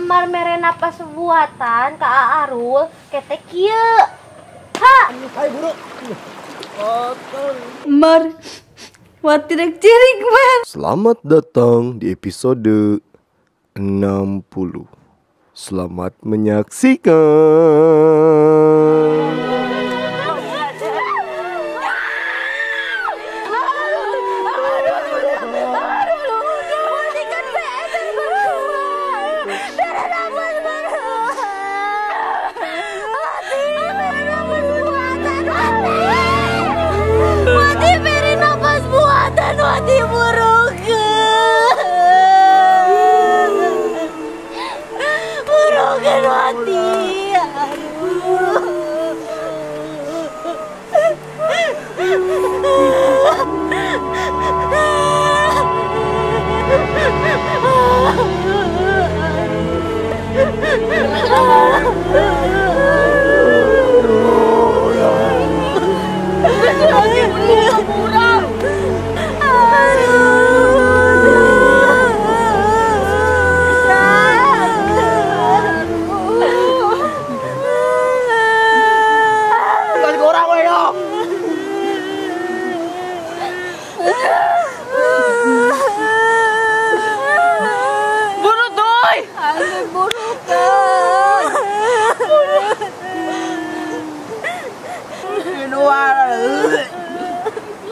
Mar mere napas buatan ka Arul ketek kieu. Ha. Hai buruk. Mar, wati rek cirik man. Selamat datang di episode 60. Selamat menyaksikan. Wati beri napas buatan wati burukan wati.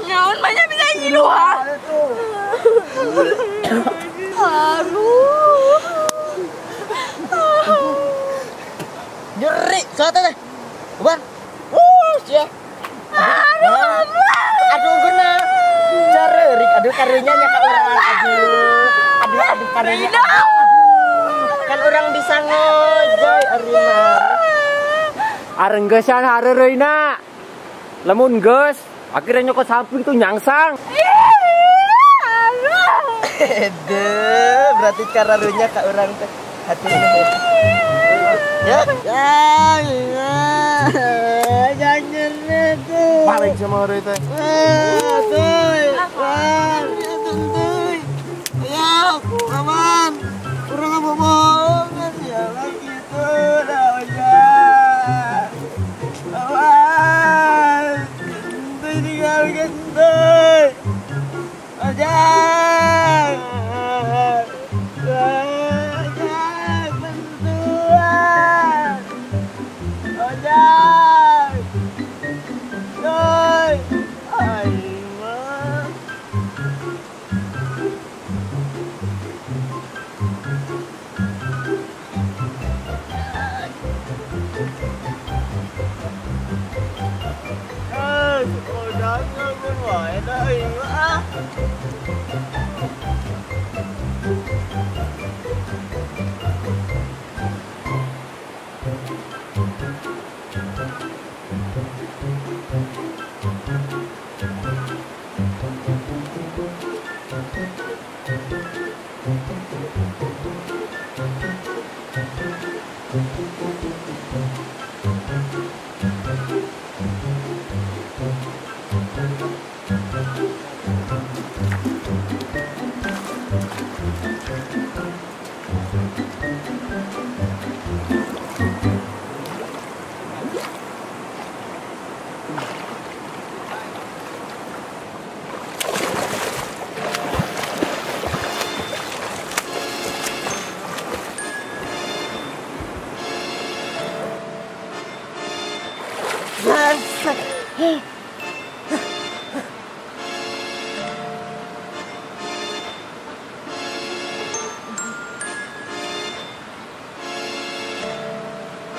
Naon banyak bisa nyiluan. Aduh. Nyeri, soalnya teh. Bukan. Sia. Aduh guna. Carerik, aduh karunya nya ka urang aduh karunya. Kan orang bisa ngojoy ari mah. Arenggesan hareureuna. Lamun geus, akhirnya nyokot samping tuh nyangsang. Deh, berarti karunya ka urang teh hatinya. Ya. Jangan nyeri tuh. Paling sama hari teh. Ya, aman. Urang ngomong ya lagi tuh dah aja. Aman. Tuh tinggal gendut. Aja. Bantuan. Ojek. Doi. Aimah. Ojek pun wae dah Aimah.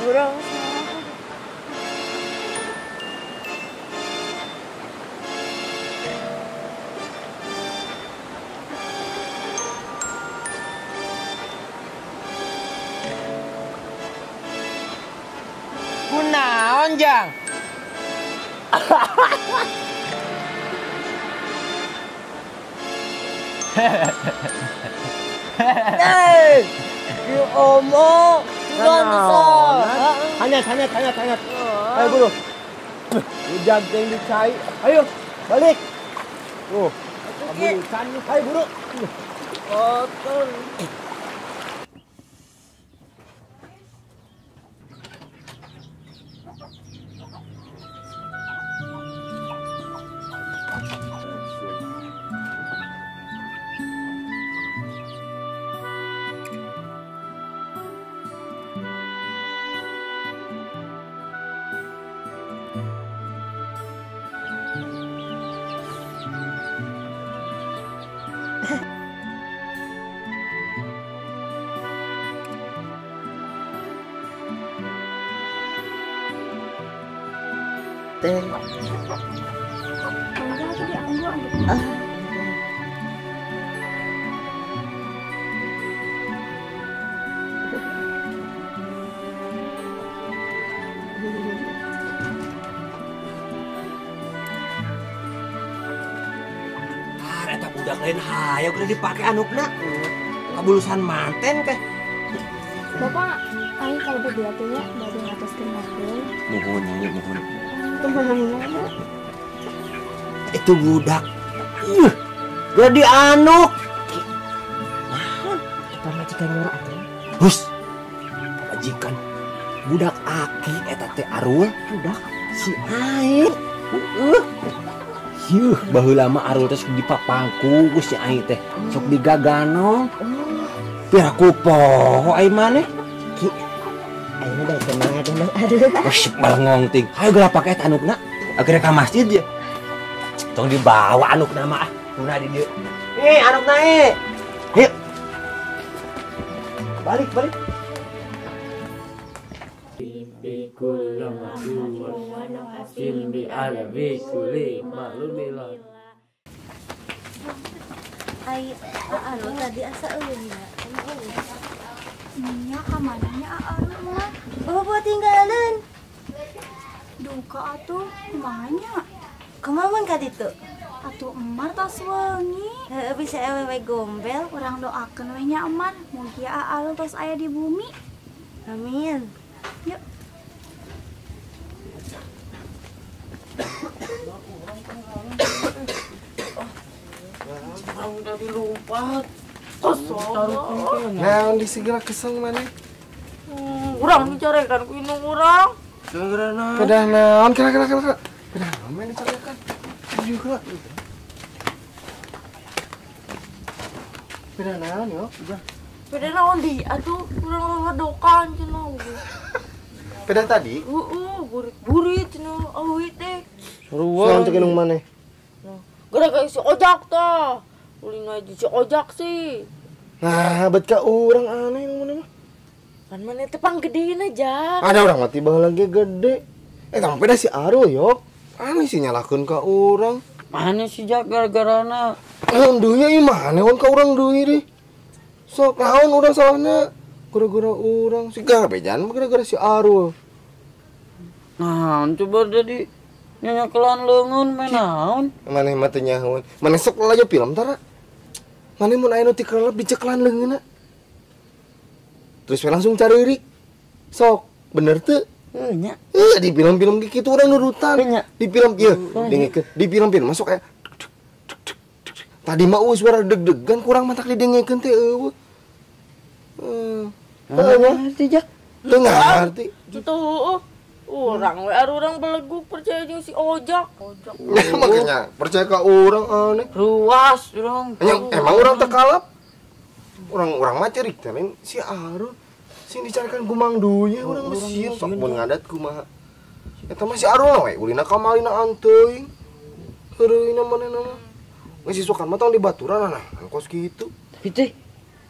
Urang kunaon jang? Hey, you omo, Hanyat. Ayo buru. Udah geng dicai. Ayo, balik. Tuh. Buru ikan nih. Ayo buru. kotor. teh. Enggak tadi anggo Eta budak lain hayang udah dipake anukna. Kabulusan manten teh. Bapak, aing kalau beberapanya bade ngatuskeun ngakeun. Muhun. Itu budak. Jadi anuk. Naon? Eta majikan nyuruh atuh. Hus. Majikan. Budak aki eta teh Arul. Budak si Aing. Yuh, baheula mah Arul teh sok dipapangku ku si Aing teh. Sok digaganon. Pira ku poho ai maneh. Ki. Aing udah kenal ngadon aduh. Wes balengong ting. Hayu geula pake eta anukna. Akhirnya ka masjid ya. Tong dibawa anukna mah. Nuna di dieu. Anukna Yuk. Balik. Ai anu tadi asa eueun ya. Nya kamananya aaru mah. Bawa tinggalan. Duka atuh kumanya. Kumaha ka ditu? Atuh emar tas wengi. Heeh bisa awewe gombel. Urang doakeun we nya emar mugia aaru tos aya di bumi. Amin. Yuk. Nah, di segala keseng mana? Urang dicarekan ku indung urang. Kedah naon kira. Kedah naon main dicarekan. Juga. Kedah naon yo. Beda naon di atuh urang ngadokan cenah. Kedah tadi. Burit cenah awi teh. Soal cek indung mana? Gara-gara si ojak tah. Ulin aja si ojak sih. Nah, bet ka urang aneh indung mana mah. Kan mana teh panggedein aja. Ada orang mati baheula lagi gede. Tapi dah si Arul yo. Aneh sih nyalakeun ka urang. Mana sih jak gara-garana? Duhnya ieu mane wan ka urang duit deh. Sok naon urang salahna? Gara-gara urang si gabejan gara-gara si Arul. Nah, coba jadi nyonya kelan leungeun mah naon? Maneh mah teu nyahoan. Maneh sok laju film tara. Maneh mun aya nu ti kelelep diceklan leungeunna. Terus we langsung caririk. Sok, bener teu? Nya. Di film-film kitu urang nurutan. Nya. Di film ieu, dengikeun. Di film-film masuk aya. Tadi mah suara deg-degan kurang matak didengikeun teh eueuh. Ngerti jak. Teu ngarti. Tuh, urang we urang beleguk percaya jeung si ojak. Makanya percaya ka urang aneh. Ruas urang. Emang urang teu kalap? Urang mah ceurik teh lain si Arul. Sing dicarikan gumang duye urang mah sieun sok mun ngadat kumaha. Eta mah si Arul we ulina ka malina anteuing. Heureuyna manehna mah. Geus isukan mah tong dibaturan nah, kos kitu. Tapi teh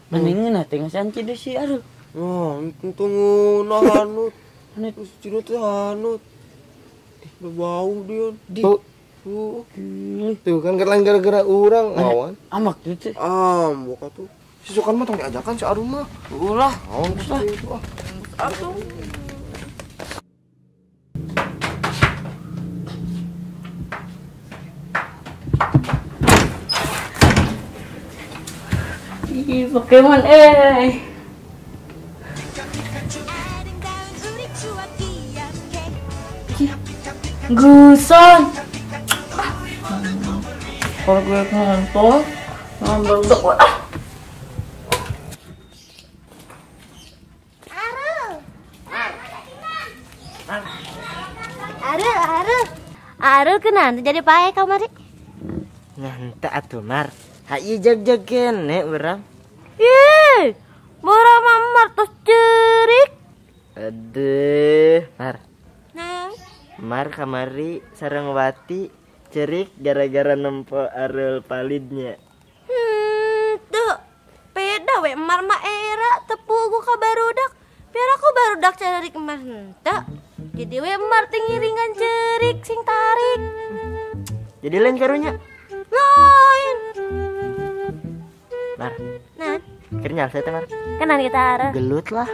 mendingan teh ngasanci deui si Arul. Oh, tunggu hanut. Terus cina teh hanut. Bau dia. Tuh kan lain gara-gara urang lawan. Amak tuh teh. Buka tuh. Sisukan mah tong diajakan si Arul mah. Ulah. Naon seperti itu ah. Atuh. Ih, Pokemon Gusan. Kalau gue nonton, ngambil gue. Arul kenapa jadi pae kamari? Nyanta atuh Mar. Hayu jag-jag kene urang. Ih, borang mamar tos cerik. Aduh, Mar. Nah, Mar kamari sareng Wati cerik gara-gara nempo Arul palidnya. tuh beda we emar mah era tepugu ka barudak. Biar aku barudak cerik emar henteu. Jadi we emar teh ngiringan cerik sing tarik. Jadi lain karunya. Lain. Mar, Nah, kernya saya tengah. kenan kita arah. Gelut lah.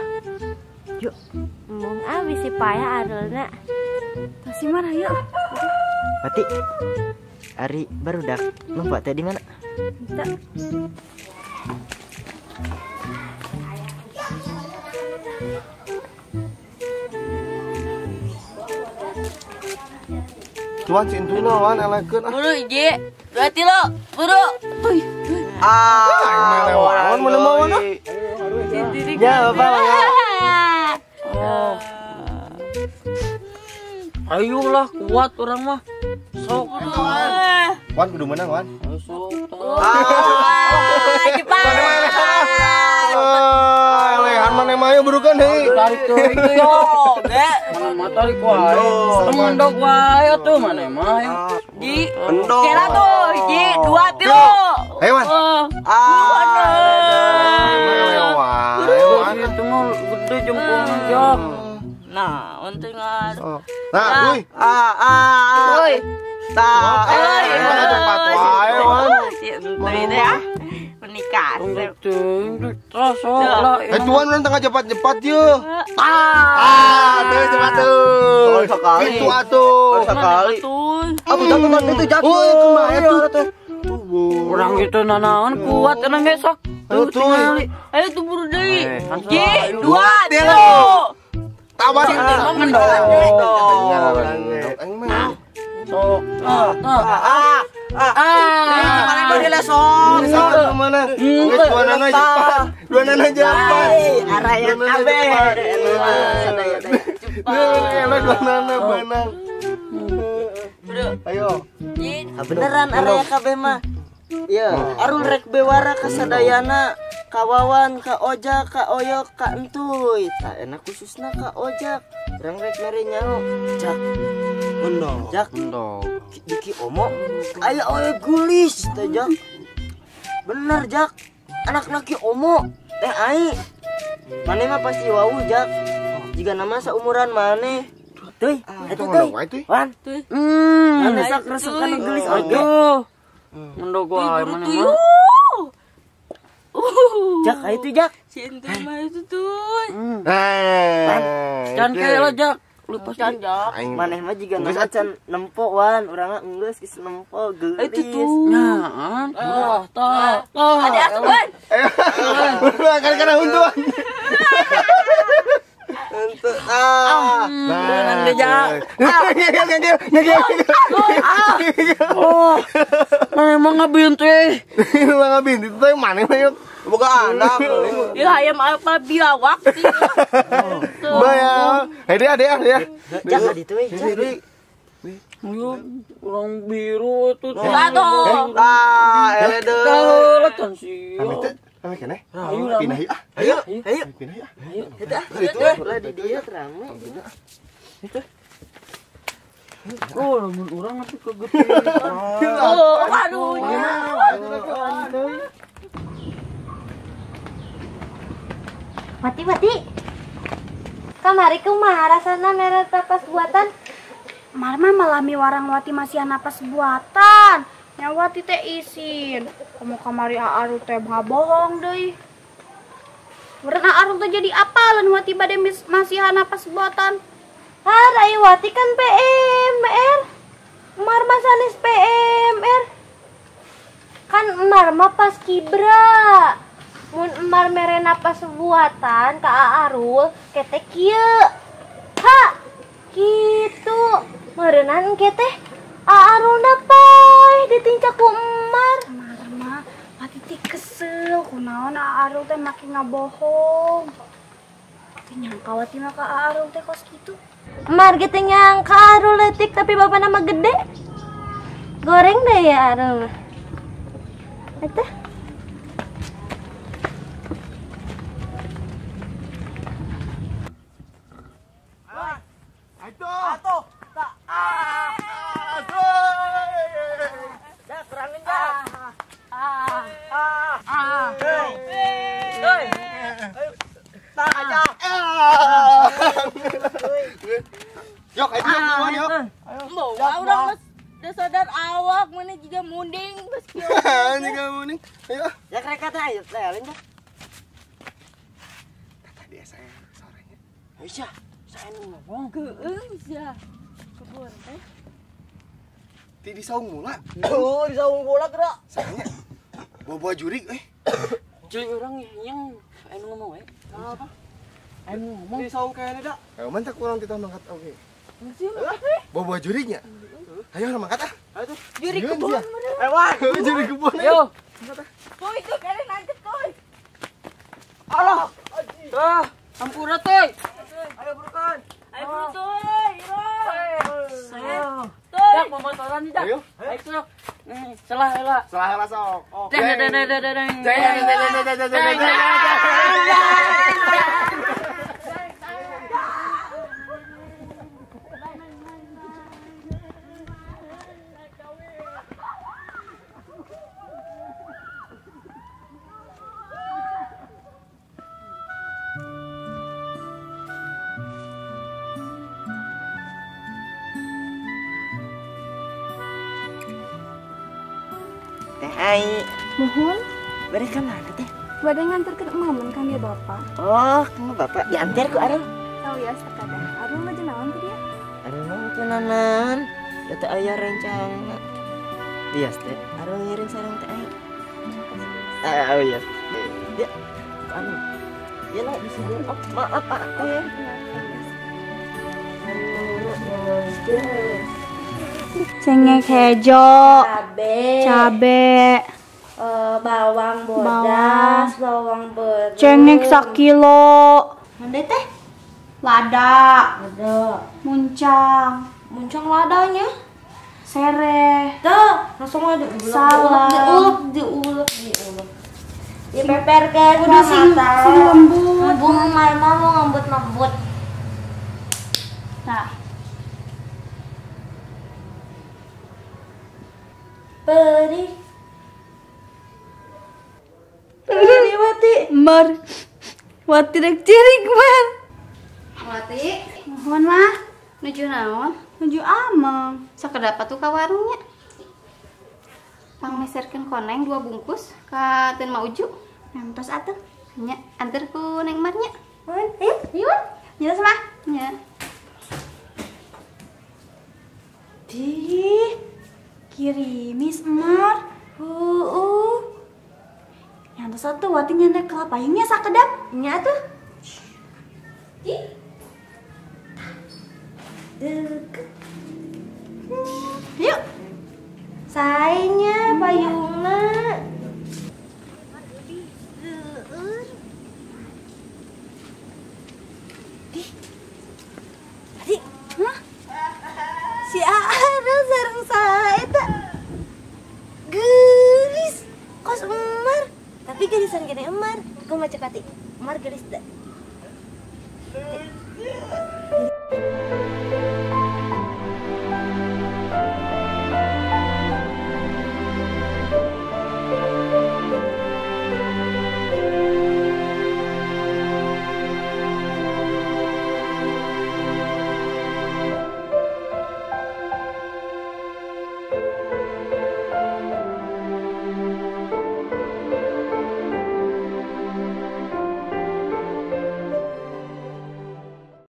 Yuk. Mung abis si payah arulna. Masih mana yuk? Mati. Ari baru dak. Lompat tadi mana? Tuan cintuna wan elekeun ah. Buru hiji, 2 kilo. Buru. Melewawan mana mau mana? Ya, Bapak. Ayolah kuat orang mah. Sok. Wan kudu menang wan. Jepang. Lehan mana mah berukan deui. Tarik teuing teh yo. Ge, mana tarik wae. Temondok wae tuh mana mah. Ji, kira tuh, hiji, 2 kilo. Hei wan. Wan itu mah gede jempolnya jok. Nah, untung ngar. Nah, euy. Woi. Cepat wae wan. Ini deh ya. Menikah. Teuing terus lah. Tuan urang tengah cepat-cepat ye. Teu cepat tuh. Sekali. Itu atuh. Sekali. Aku jatuh itu jatuh. Oh, kumaha tuh? Orang gitu nanaon kuat orang besok. Tuh, Tinggali. Ayo tuh buru deui. Kan Ji, salah. 2 kilo. Tabar. Sok. Mana bagi lesong? Mana? Dua nana cepat. Dua nana cepat. Arayan abe. Dua nana benang. Ayo. Beneran araya kabeh mah. Iya, arul rek bewara kasadayana, kawawan, ka ojak, ka oyok, ka entuy. Tak enak khususna ka ojak. Urang rek mere nyao. Jak. Benar. Jak. Diki omo. Aya oe gulis teh Jak. Bener Jak. Anak naki omo. Teh ai. Mane mah pasti wau Jak. Jika nama seumuran mane. Teuy, eta teuy. Wan. Mane sak resekan gelis oge. Mendok wae mana mah. Jak, ayo tuh Jak. Cinta mah itu tuh. Can kayak lo Jak. Lu pas Canjak. Maneh mah jiga nama can nempo wan, urang geus geus nempo geulis. Itu tuh. nyaan. Tah. Ada asupan. Kadang-kadang untuan. Untuk Beneran deh Jak. Oh, Emang ngabintih. ngabin itu teh mana mah yuk. Boga anak. Ya ayam apa biawak sih. Bayang. Ade. Jak di tuh. Yuk, orang biru tuh. Satu. Elede. Tahu can sih. Kami kene. Ayo, Pindah yuk. Ayo. Pindah yuk. Itu lah di dia rame. Oh, lamun urang nanti kegedean. Oh, aduh. Mati. Kamari kumaha rasana mere tapas buatan? Marma malami warang wati masih napas buatan. Nyawati teh isin. Kamu kamari aaru teh bohong deui. Urang aaru teh jadi apalan wati bade masih napas buatan. Rai wati kan PMR. Marma sanes PMR. Kan Marma pas kibra. Mun emar mere napas buatan ka Arul kete kieu. Ha, kitu. Meureunnan kete Arul napai ditincak ku emar. Marma wati teh kesel kunaon aaru teh make ngabohong. Teh nyangka wati mah ka aaru teh kos kitu. Emar gitu nyangka Arul letik tapi bapak nama gede. Goreng deh ya Arul. Eta. Yok, ayo duluan yok. Bawa orang mas. Udah sadar awak mana juga munding bos kieu. Ini kamu nih. Ayo. Ya rek kata ayo leleng dah. Kata dia saya suaranya. Bisa. Saya ngomong. Geung sia. Kebun teh. Ti di saung mula. Oh, di saung bola gerak. Sayangnya. Bawa jurik Cuy orang yang anu ngomong we. Apa? Anu ngomong. Di saung kayaknya dah. Ayo mantak orang kita mangkat oke. Masih Bawa juriknya. Ayo orang mangkat ah. Ayo tuh. juri Iya, kebun iya. mana? Ewan. Jurik kebun. Yo. Tuh itu kalian nanti tuh. Allah. Dah, ampura teh. Ayo burukan. Ayo tuh, saya. Dah pemotoran nih dah. Ayo. Ayo sok. Nih, salah. Salah sok. Oke. Teh ai. Mohon, Bade ka mana teh? badai ngantar ke maman kan dia bapak. Oh, kamu bapak diantar ku Arul. Tahu ya sekadar. Aduh mah jenaon tuh dia. Arul mau tenanan. Da teu aya rencang. Bias teh. Arul ngirim sareng teh ai. Oh iya. Ya. Anu. Ya lah di sini. Oh, maaf Pak. Cengek hejo, Cabe. cabe, Bawang bodas, bawang beureuh. cengek sakilo, Mande teh? lada, Ada. muncang, Muncang ladanya. sereh, Tuh, langsung aja Salam. diulek. Dipeperkeun kudu sing lembut. Bung mana mau lembut. Nah, Perih. Wati. Mar, wati rek cirik man. Wati. Mohon mah, Nuju naon? nuju amang. Sakedapat tuh ka warungnya. Pangmeserkeun koneng 2 bungkus ka Teu Mauju. Nempes atuh. Nya, anter ku Neng Marnya. Ayo. Jelas mah. Nya. Di Kirimis Mar. Yang satu wati nyandek kelapa yungnya sakedap. nya tuh. Ih. Deket. Yuk. Sainya payungna. Si Aara sareng saeta gelis kos Emar tapi gelisan gede Emar ku mah cepati Emar gelis